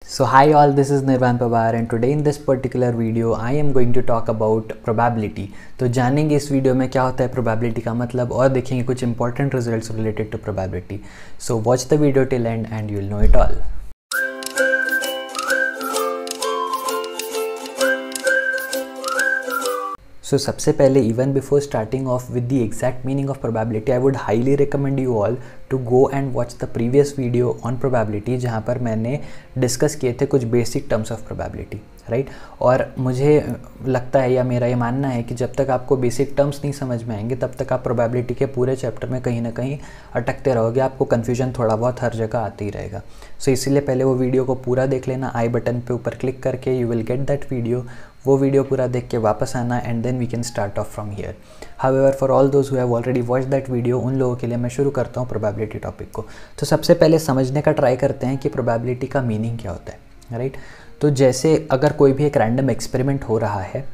So hi all, this is Nirvan Pawar and today in this particular video I am going to talk about probability। तो जानेंगे इस video में क्या होता है probability का मतलब और देखेंगे कुछ important results related to probability। So watch the video till end and you will know it all। So सबसे पहले even before starting off with the exact meaning of probability, I would highly recommend you all to go and watch the previous video on probability जहाँ पर मैंने discuss किए थे कुछ basic terms of probability, right. और मुझे लगता है या मेरा ये मानना है कि जब तक आपको बेसिक टर्म्स नहीं समझ में आएंगे तब तक आप probability के पूरे चैप्टर में कहीं ना कहीं अटकते रहोगे, आपको कन्फ्यूजन थोड़ा बहुत हर जगह आते ही रहेगा। सो इसीलिए पहले वो वीडियो को पूरा देख लेना, आई बटन पे ऊपर क्लिक करके you will get that video. वो वीडियो पूरा देख के वापस आना and then we can start off from here. However for all those who have already watch that video, उन लोगों के लिए मैं शुरू करता हूँ प्रोबेबिलिटी टॉपिक को। तो सबसे पहले समझने का ट्राई करते हैं कि प्रोबेबिलिटी का मीनिंग क्या होता है, राइट। तो जैसे अगर कोई भी एक रैंडम एक्सपेरिमेंट हो रहा है,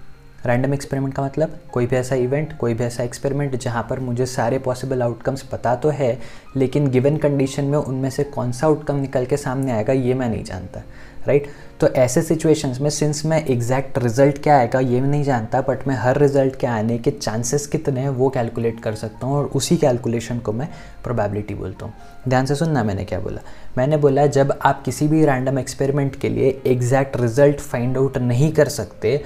रैंडम एक्सपेरिमेंट का मतलब कोई भी ऐसा इवेंट, कोई भी ऐसा एक्सपेरिमेंट जहाँ पर मुझे सारे पॉसिबल आउटकम्स पता तो है लेकिन गिवन कंडीशन में उनमें से कौन सा आउटकम निकल के सामने आएगा ये मैं नहीं जानता, राइट। तो ऐसे सिचुएशंस में सिंस मैं एग्जैक्ट रिजल्ट क्या आएगा ये नहीं जानता बट मैं हर रिजल्ट के आने के चांसेस कितने हैं वो कैलकुलेट कर सकता हूँ और उसी कैलकुलेशन को मैं प्रोबेबिलिटी बोलता हूँ। ध्यान से सुनना मैंने क्या बोला। मैंने बोला जब आप किसी भी रैंडम एक्सपेरिमेंट के लिए एग्जैक्ट रिजल्ट फाइंड आउट नहीं कर सकते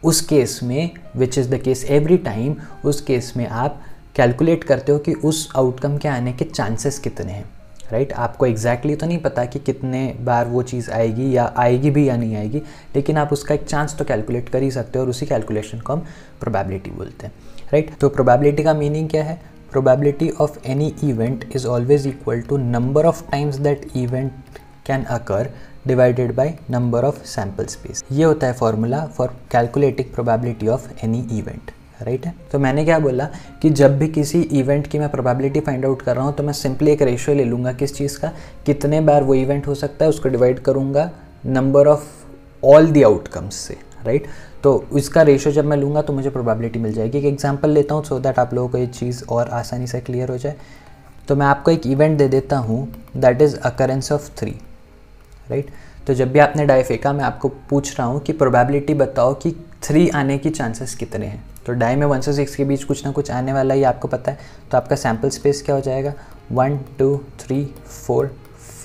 उस केस में, which is the case every time, उस केस में आप कैलकुलेट करते हो कि उस आउटकम के आने के चांसेस कितने हैं, राइट। आपको एग्जैक्टली तो नहीं पता कि कितने बार वो चीज़ आएगी या आएगी भी या नहीं आएगी, लेकिन आप उसका एक चांस तो कैलकुलेट कर ही सकते हो और उसी कैलकुलेशन को हम प्रोबेबिलिटी बोलते हैं, राइट। तो प्रोबेबिलिटी का मीनिंग क्या है? Probability of any event is always equal to number of times that event can occur divided by number of sample space. ये होता है formula for calculating probability of any event, right है। तो मैंने क्या बोला कि जब भी किसी इवेंट की मैं प्रोबेबिलिटी फाइंड आउट कर रहा हूँ तो मैं सिंपली एक रेशियो ले लूँगा, किस चीज़ का, कितने बार वो इवेंट हो सकता है उसको डिवाइड करूँगा number of all the outcomes से, राइट। तो इसका रेशियो जब मैं लूँगा तो मुझे प्रोबेबिलिटी मिल जाएगी। एक एग्जांपल लेता हूँ सो दैट आप लोगों को ये चीज़ और आसानी से क्लियर हो जाए। तो मैं आपको एक इवेंट दे देता हूँ that is occurrence of 3, right. तो जब भी आपने डाई फेंका मैं आपको पूछ रहा हूँ कि प्रोबेबिलिटी बताओ कि 3 आने की चांसेस कितने हैं। तो डाई में 1 से 6 के बीच कुछ ना कुछ आने वाला है, आपको पता है। तो आपका सैम्पल स्पेस क्या हो जाएगा? 1 2 3 4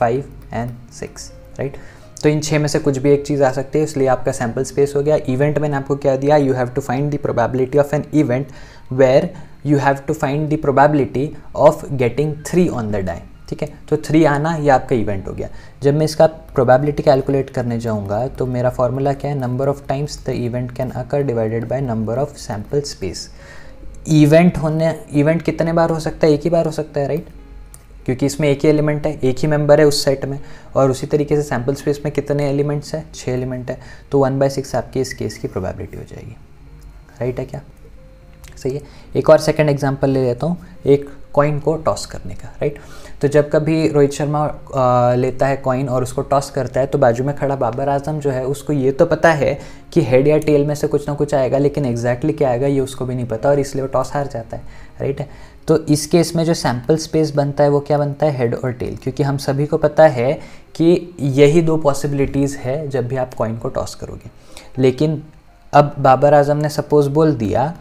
5 एंड 6, राइट। तो इन 6 में से कुछ भी एक चीज़ आ सकती है, इसलिए आपका सैम्पल स्पेस हो गया। इवेंट मैंने आपको क्या दिया? You have to find the probability of an event where you have to find the probability of getting 3 on the die, ठीक है। तो 3 आना ये आपका इवेंट हो गया। जब मैं इसका प्रोबेबिलिटी कैलकुलेट करने जाऊंगा तो मेरा फॉर्मूला क्या है? Number of times the event can occur divided by number of sample space. Event कितने बार हो सकता है? एक ही बार हो सकता है, राइट, क्योंकि इसमें एक ही एलिमेंट है, एक ही मेंबर है उस सेट में। और उसी तरीके से सैम्पल स्पेस में कितने एलिमेंट्स हैं? 6 एलिमेंट है। तो 1/6 आपकी इस केस की प्रोबेबिलिटी हो जाएगी, राइट है क्या? सही है। एक और सेकंड एग्जांपल ले लेता हूँ, एक कॉइन को टॉस करने का, राइट। तो जब कभी रोहित शर्मा लेता है कॉइन और उसको टॉस करता है तो बाजू में खड़ा बाबर आजम जो है उसको ये तो पता है कि हेड या टेल में से कुछ ना कुछ आएगा, लेकिन एग्जैक्टली क्या आएगा ये उसको भी नहीं पता और इसलिए वो टॉस हार जाता है, राइट है। तो इस केस में जो सैम्पल स्पेस बनता है वो क्या बनता है? हेड और टेल, क्योंकि हम सभी को पता है कि यही 2 पॉसिबिलिटीज़ है जब भी आप कॉइन को टॉस करोगे। लेकिन अब बाबर आजम ने सपोज बोल दिया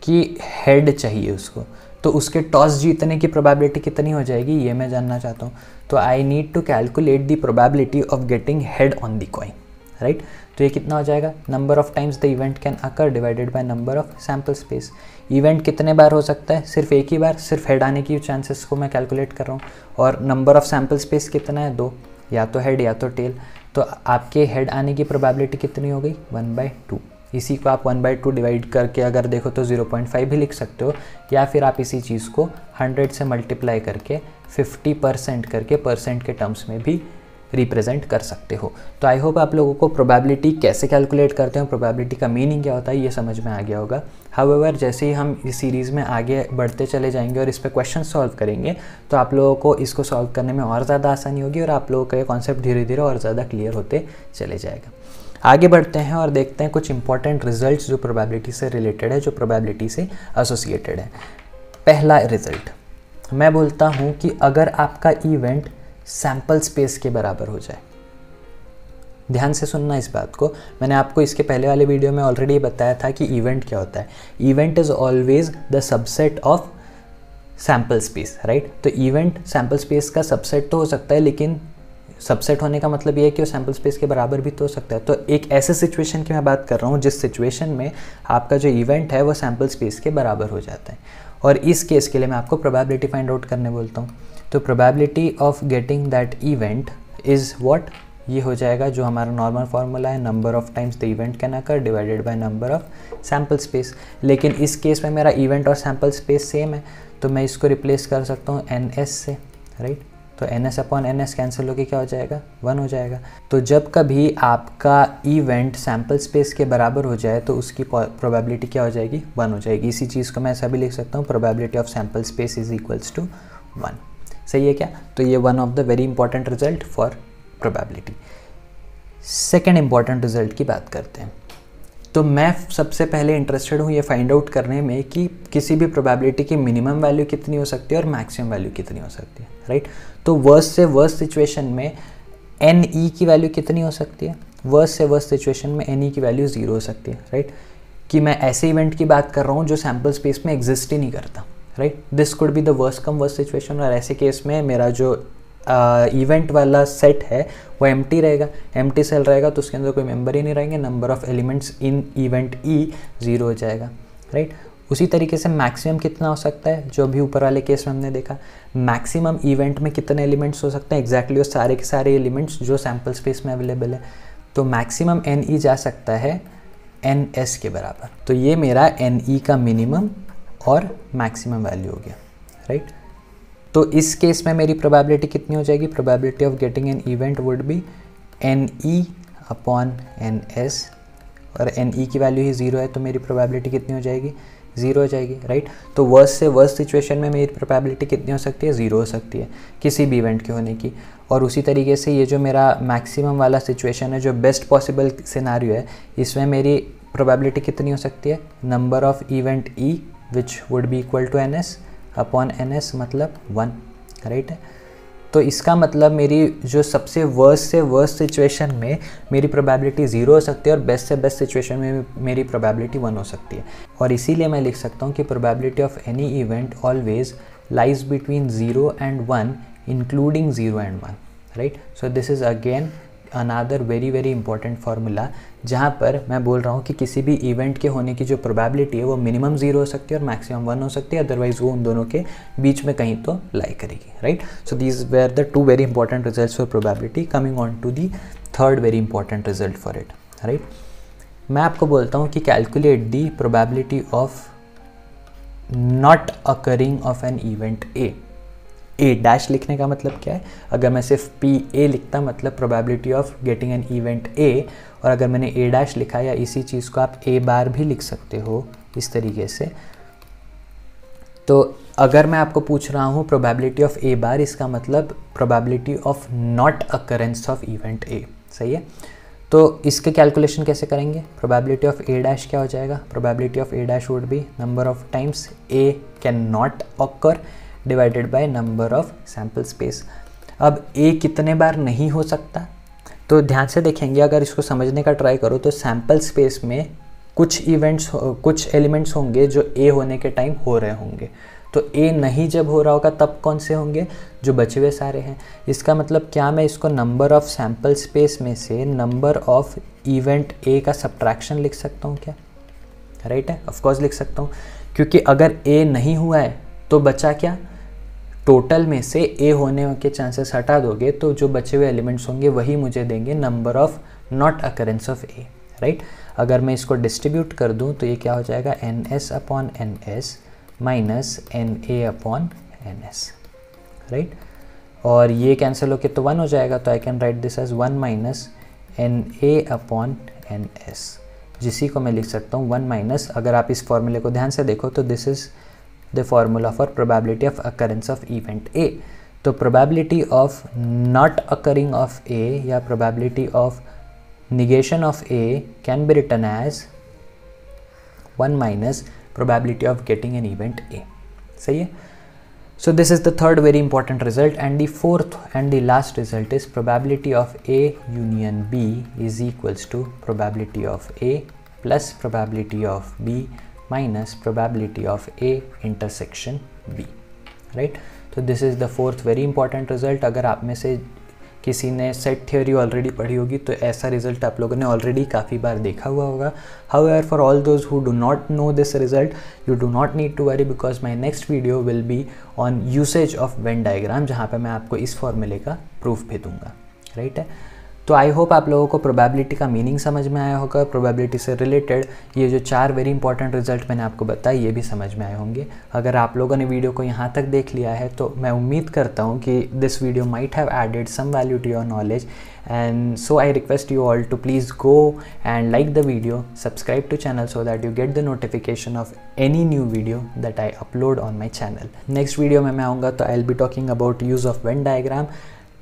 कि हेड चाहिए उसको, तो उसके टॉस जीतने की प्रोबेबिलिटी कितनी हो जाएगी ये मैं जानना चाहता हूँ। तो I need to calculate the probability of getting head on the coin, right. तो ये कितना हो जाएगा? Number of times the event can occur divided by number of sample space. Event कितने बार हो सकता है? सिर्फ एक ही बार, सिर्फ हेड आने की चांसेस को मैं कैलकुलेट कर रहा हूँ। और नंबर ऑफ सैम्पल स्पेस कितना है? 2, या तो हेड या तो टेल। तो आपके हेड आने की प्रोबेबिलिटी कितनी हो गई? 1/2। इसी को आप 1/2 डिवाइड करके अगर देखो तो 0.5 भी लिख सकते हो, या फिर आप इसी चीज़ को 100 से मल्टीप्लाई करके 50% करके परसेंट के टर्म्स में भी रिप्रेजेंट कर सकते हो। तो आई होप आप लोगों को प्रोबेबिलिटी कैसे कैलकुलेट करते हैं, प्रोबेबिलिटी का मीनिंग क्या होता है ये समझ में आ गया होगा। हाउएवर जैसे ही हम इस सीरीज़ में आगे बढ़ते चले जाएंगे और इस पर क्वेश्चन सॉल्व करेंगे तो आप लोगों को इसको सॉल्व करने में और ज़्यादा आसानी होगी और आप लोगों का ये कॉन्सेप्ट धीरे धीरे और ज़्यादा क्लियर होते चले जाएगा। आगे बढ़ते हैं और देखते हैं कुछ इंपॉर्टेंट रिजल्ट्स जो प्रोबेबिलिटी से रिलेटेड है, जो प्रोबेबिलिटी से एसोसिएटेड है। पहला रिजल्ट, मैं बोलता हूँ कि अगर आपका इवेंट सैम्पल स्पेस के बराबर हो जाए, ध्यान से सुनना इस बात को। मैंने आपको इसके पहले वाले वीडियो में ऑलरेडी बताया था कि इवेंट क्या होता है। Event is always the subset of sample space, right. तो इवेंट सैम्पल स्पेस का सबसेट तो हो सकता है, लेकिन सबसेट होने का मतलब ये है कि वो सैम्पल स्पेस के बराबर भी तो हो सकता है। तो एक ऐसे सिचुएशन की मैं बात कर रहा हूँ जिस सिचुएशन में आपका जो इवेंट है वो सैम्पल स्पेस के बराबर हो जाता है, और इस केस के लिए मैं आपको प्रोबेबिलिटी फाइंड आउट करने बोलता हूँ। तो probability of getting that event is what, ये हो जाएगा जो हमारा नॉर्मल फार्मूला है, number of times the event can occur divided by number of sample space. लेकिन इस केस में मेरा इवेंट और सैम्पल स्पेस सेम है, तो मैं इसको रिप्लेस कर सकता हूँ NS से, राइट। तो NS अपॉन NS कैंसिल होकर क्या हो जाएगा, 1 हो जाएगा। तो जब कभी आपका इवेंट सैम्पल स्पेस के बराबर हो जाए तो उसकी प्रोबेबिलिटी क्या हो जाएगी, 1 हो जाएगी। इसी चीज़ को मैं ऐसा भी लिख सकता हूँ, probability of sample space is equals to 1। सही है क्या। तो ये one of the very important result for probability. Second important result की बात करते हैं। तो मैं सबसे पहले इंटरेस्टेड हूँ ये फाइंड आउट करने में कि किसी भी प्रोबेबिलिटी की मिनिमम वैल्यू कितनी हो सकती है और मैक्सिमम वैल्यू कितनी हो सकती है, राइट। तो वर्स्ट से वर्स्ट सिचुएशन में NE की वैल्यू कितनी हो सकती है, वर्स्ट से वर्स्ट सिचुएशन में NE की वैल्यू 0 हो सकती है, राइट। कि मैं ऐसे इवेंट की बात कर रहा हूँ जो सैम्पल स्पेस में एग्जिस्ट ही नहीं करता, right. This could be the worst come worst situation, और ऐसे केस में मेरा जो इवेंट वाला सेट है वो एम्प्टी रहेगा। एम्प्टी सेल रहेगा तो उसके अंदर कोई मेंबर ही नहीं रहेंगे, number of elements in event E 0 हो जाएगा, राइट। उसी तरीके से मैक्सिमम कितना हो सकता है, जो अभी ऊपर वाले केस में हमने देखा, मैक्सिमम इवेंट में कितने एलिमेंट्स हो सकते हैं, एग्जैक्टली वो सारे के सारे एलिमेंट्स जो सैम्पल स्पेस में अवेलेबल है। तो मैक्सिमम NE जा सकता है NS के बराबर। तो ये मेरा NE का मिनिमम और मैक्सिमम वैल्यू हो गया, राइट। तो इस केस में मेरी प्रोबेबिलिटी कितनी हो जाएगी, probability of getting an event would be NE upon NS, और NE की वैल्यू ही 0 है तो मेरी प्रोबेबिलिटी कितनी हो जाएगी, 0 हो जाएगी, राइट। तो वर्स्ट से वर्स्ट सिचुएशन में मेरी प्रोबेबिलिटी कितनी हो सकती है, 0 हो सकती है किसी भी इवेंट के होने की। और उसी तरीके से ये जो मेरा मैक्सिमम वाला सिचुएशन है, जो बेस्ट पॉसिबल सिनेरियो है, इसमें मेरी प्रोबेबिलिटी कितनी हो सकती है, number of event E which would be equal to NS upon NS, मतलब 1, राइट है। तो इसका मतलब मेरी जो सबसे वर्स्ट से वर्स्ट सिचुएशन में मेरी प्रोबेबिलिटी 0 हो सकती है और बेस्ट से बेस्ट सिचुएशन में मेरी प्रोबेबिलिटी 1 हो सकती है। और इसीलिए मैं लिख सकता हूँ कि probability of any event always lies between 0 and 1 including 0 and 1, right. So this is again another very very important formula, जहाँ पर मैं बोल रहा हूँ कि किसी भी इवेंट के होने की जो प्रोबेबिलिटी है वो मिनिमम 0 हो सकती है और मैक्सिमम 1 हो सकती है, अदरवाइज वो उन दोनों के बीच में कहीं तो लाई करेगी, right. So these were the 2 very important results for probability. Coming on to the third very important result for it, right. मैं आपको बोलता हूँ कि calculate the probability of not occurring of an event A dash लिखने का मतलब क्या है, अगर मैं सिर्फ PA लिखता मतलब probability of getting an event A, और अगर मैंने A डैश लिखा या इसी चीज़ को आप A बार भी लिख सकते हो इस तरीके से। तो अगर मैं आपको पूछ रहा हूँ प्रोबेबिलिटी ऑफ A बार, इसका मतलब probability of not occurrence of event A, सही है। तो इसके कैलकुलेशन कैसे करेंगे, प्रोबेबिलिटी ऑफ A डैश क्या हो जाएगा, probability of A dash would be number of times A can not occur divided by number of sample space. अब A कितने बार नहीं हो सकता, तो ध्यान से देखेंगे, अगर इसको समझने का ट्राई करो तो सैम्पल स्पेस में कुछ एलिमेंट्स होंगे जो A होने के टाइम हो रहे होंगे, तो A नहीं जब हो रहा होगा तब कौन से होंगे, जो बचे हुए सारे हैं। इसका मतलब क्या मैं इसको नंबर ऑफ सैम्पल स्पेस में से नंबर ऑफ इवेंट A का सब्ट्रैक्शन लिख सकता हूँ क्या, राइट है, ऑफकोर्स लिख सकता हूँ, क्योंकि अगर A नहीं हुआ है तो बचा क्या, टोटल में से A होने के चांसेस हटा दोगे तो जो बचे हुए एलिमेंट्स होंगे वही मुझे देंगे number of not occurrence of A, right. अगर मैं इसको डिस्ट्रीब्यूट कर दूं तो ये क्या हो जाएगा, NS upon NS minus NA upon NS, right. और ये कैंसिल होके तो 1 हो जाएगा, तो I can write this as 1 minus NA upon NS, जिसी को मैं लिख सकता हूँ 1 माइनस, अगर आप इस फॉर्मूले को ध्यान से देखो तो this is the formula for probability of occurrence of event A. तो probability of not occurring of A या probability of negation of A can be written as 1 minus probability of getting an event A, सही है। So this is the third very important result, and the fourth and the last result is probability of A union B is equals to probability of A plus probability of B minus probability of A intersection B, right? So this is the fourth very important result. अगर आप में से किसी ने set theory already पढ़ी होगी तो ऐसा रिजल्ट आप लोगों ने ऑलरेडी काफ़ी बार देखा हुआ होगा. However, for all those who do not know this result, you do not need to worry because my next video will be on usage of Venn diagram, जहाँ पे मैं आपको इस फॉर्मूले का प्रूफ भी दूंगा, राइट है. तो आई होप आप लोगों को प्रोबेबिलिटी का मीनिंग समझ में आया होगा. प्रोबेबिलिटी से रिलेटेड ये जो 4 वेरी इंपॉर्टेंट रिजल्ट मैंने आपको बताया ये भी समझ में आए होंगे. अगर आप लोगों ने वीडियो को यहाँ तक देख लिया है तो मैं उम्मीद करता हूँ कि this video might have added some value to your knowledge, and so I request you all to please go and like the video, subscribe to channel so that you get the notification of any new video that I upload on my channel. Next video में मैं आऊँगा तो I'll be talking about use of Venn diagram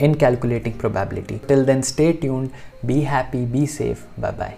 in calculating probability. Till then, stay tuned, be happy, be safe, bye bye.